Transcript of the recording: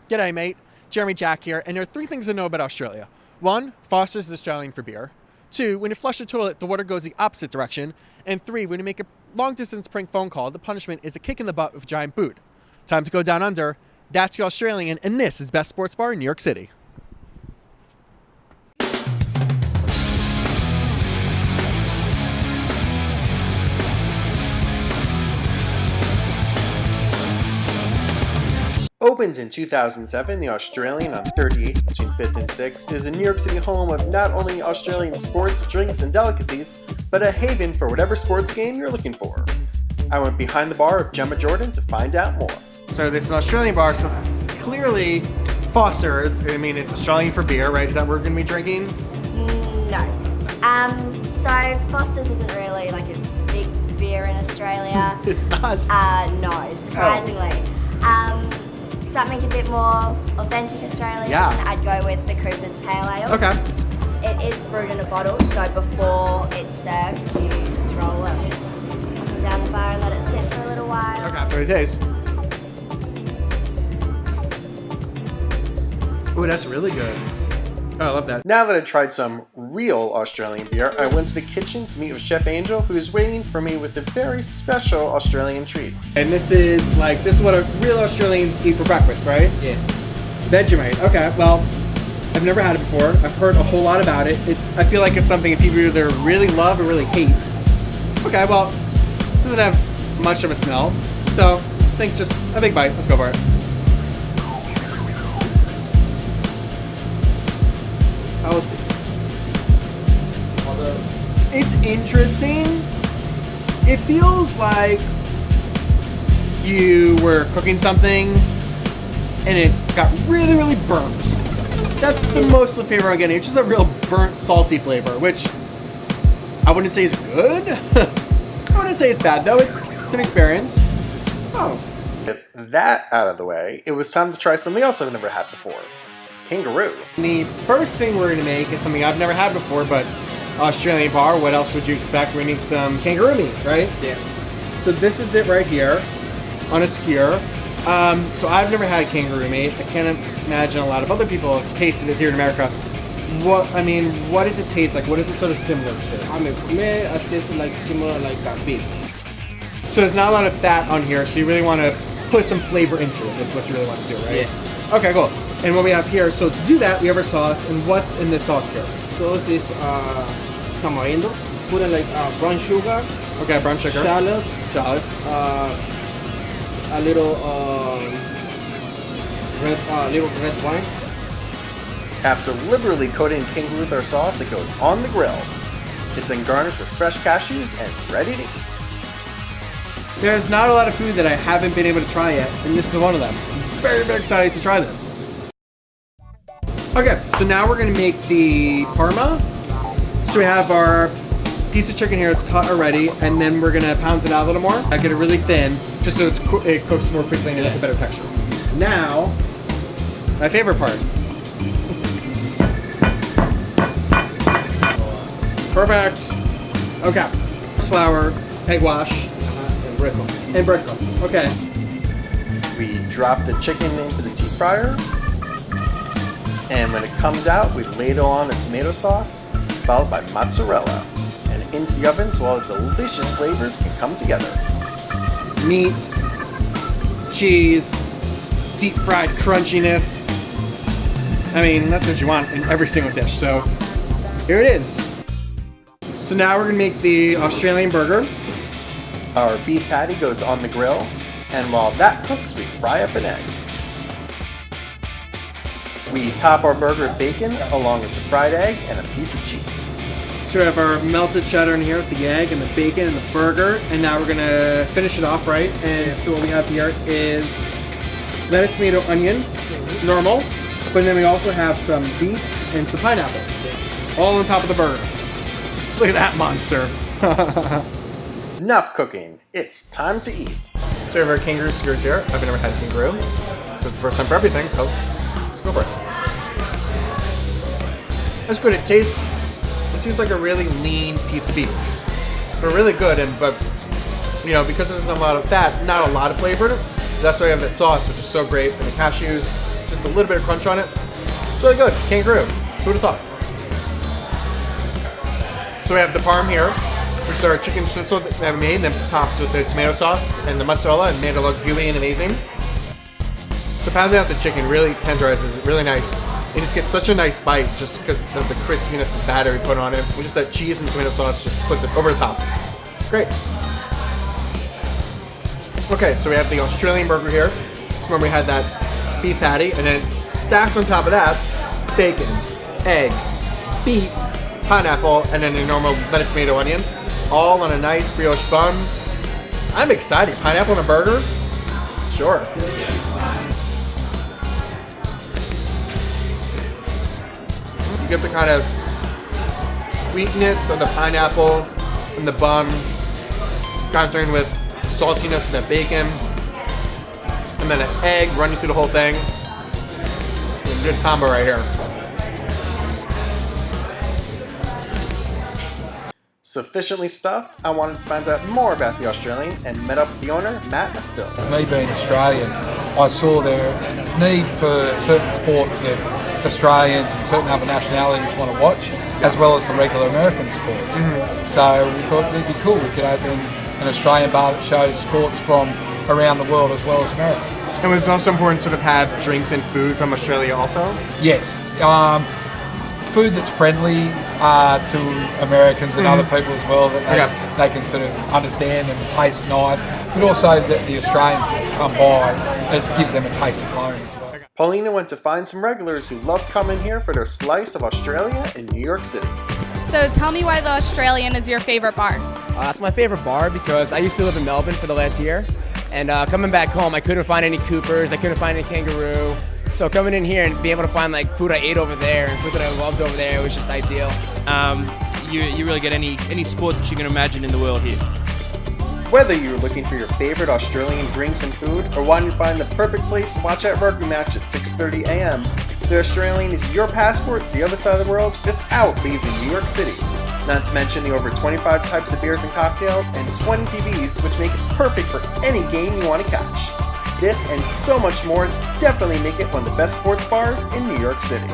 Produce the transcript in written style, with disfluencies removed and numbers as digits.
G'day mate, Jeremy Jack here, and there are 3 things to know about Australia. 1, Foster's is Australian for beer. 2, when you flush the toilet, the water goes the opposite direction. And 3, when you make a long-distance prank phone call, the punishment is a kick in the butt with a giant boot. Time to go down under. That's the Australian, and this is Best Sports Bar in New York City. Opened in 2007, the Australian on 38th between 5th and 6th is a New York City home of not only Australian sports, drinks, and delicacies, but a haven for whatever sports game you're looking for. I went behind the bar of Gemma Jordan to find out more. So this is an Australian bar, so clearly Foster's, I mean it's Australian for beer, right? Is that what we're going to be drinking? No. So Foster's isn't really like a big beer in Australia. It's not? No, surprisingly. Something a bit more authentic Australian, I'd go with the Cooper's Pale Ale. Okay. It is brewed in a bottle, so before it's served, you just roll it up and down the bar and let it sit for a little while. Okay. What do it taste? Ooh, that's really good. Oh, I love that. Now that I tried some real Australian beer, I went to the kitchen to meet with Chef Angel, who is waiting for me with a very special Australian treat. And this is what real Australians eat for breakfast, right? Yeah. Vegemite. Okay, well, I've never had it before. I've heard a whole lot about it. I feel like it's something that people either really love or really hate. Okay, well, it doesn't have much of a smell, so I think just a big bite. Let's go for it. Aussie. It's interesting. It feels like you were cooking something and it got really, really burnt. That's the most of the flavor I'm getting. It's just a real burnt, salty flavor, which I wouldn't say is good. I wouldn't say it's bad, though. It's an experience. Oh. With that out of the way, it was time to try something else I've never had before. Kangaroo. The first thing we're going to make is something I've never had before, but Australian bar, what else would you expect? We need some kangaroo meat, right? Yeah. So this is it right here on a skewer. So I've never had kangaroo meat. I can't imagine a lot of other people have tasted it here in America. What does it taste like? What is it sort of similar to? I mean, for me, it tastes like similar like beef. So there's not a lot of fat on here, so you really want to put some flavor into it. That's what you really want to do, right? Yeah. Okay, cool. And what we have here, so to do that, we have our sauce. And what's in this sauce here? Sauce is tamarindo. Put in like brown sugar. Okay, brown sugar. Shallots. A little red wine. After liberally coating kangaroo with our sauce, it goes on the grill. It's then garnished with fresh cashews and ready to eat. There's not a lot of food that I haven't been able to try yet, and this is one of them. I'm very, very excited to try this. Okay, so now we're gonna make the parma. So we have our piece of chicken here, it's cut already, and then we're gonna pound it out a little more. I get it really thin, just so it cooks more quickly and it has a better texture. Now, my favorite part. Perfect. Okay, flour, egg wash, and breadcrumbs. Okay. We drop the chicken into the deep fryer. And when it comes out, we ladle on the tomato sauce, followed by mozzarella, and into the oven so all the delicious flavors can come together. Meat, cheese, deep fried crunchiness. I mean, that's what you want in every single dish, so here it is. So now we're gonna make the Australian burger. Our beef patty goes on the grill, and while that cooks, we fry up an egg. We top our burger with bacon, along with the fried egg and a piece of cheese. So we have our melted cheddar in here with the egg and the bacon and the burger, and now we're gonna finish it off, right? And so what we have here is lettuce, tomato, onion, normal, but then we also have some beets and some pineapple, all on top of the burger. Look at that monster. Enough cooking, it's time to eat. So we have our kangaroo skewers here. I've never had a kangaroo, so it's the first time for everything, so let's go for it. That's good. It tastes like a really lean piece of beef. But really good, but you know, because there's a lot of fat, not a lot of flavor. That's why I have that sauce, which is so great, and the cashews, just a little bit of crunch on it. It's really good. Kangaroo. Who would have thought? So we have the parm here, which is our chicken schnitzel that we made, and then topped with the tomato sauce and the mozzarella, and made it look gooey and amazing. So pounding out the chicken really tenderizes it, really nice. It just gets such a nice bite just because of the crispiness of batter we put on it. With just that cheese and tomato sauce just puts it over the top. It's great. Okay, so we have the Australian burger here. So remember we had that beef patty, and then it's stacked on top of that, bacon, egg, beet, pineapple, and then a normal lettuce, tomato, onion, all on a nice brioche bun. I'm excited. Pineapple on a burger? Sure. You get the kind of sweetness of the pineapple and the bun, contouring with saltiness of that bacon, and then an egg running through the whole thing. A good combo right here. Sufficiently stuffed, I wanted to find out more about the Australian and met up with the owner, Matt Still. Me being Australian, I saw their need for certain sports that Australians and certain other nationalities want to watch, as well as the regular American sports. So we thought it'd be cool. We could open an Australian bar that shows sports from around the world as well as America. It was also important to sort of have drinks and food from Australia also? Yes. Food that's friendly to Americans and other people as well, that they can sort of understand and taste nice, but also that the Australians that come by, it gives them a taste of home as well. Paulina went to find some regulars who love coming here for their slice of Australia in New York City. So tell me why the Australian is your favorite bar. It's my favorite bar because I used to live in Melbourne for the last year, and coming back home I couldn't find any Coopers, I couldn't find any Kangaroo. So coming in here and being able to find like food I ate over there and food that I loved over there, it was just ideal. You really get any sport that you can imagine in the world here. Whether you're looking for your favorite Australian drinks and food, or wanting to find the perfect place to watch that rugby match at 6:30 a.m., the Australian is your passport to the other side of the world without leaving New York City. Not to mention the over 25 types of beers and cocktails and 20 TVs, which make it perfect for any game you want to catch. This and so much more definitely make it one of the best sports bars in New York City.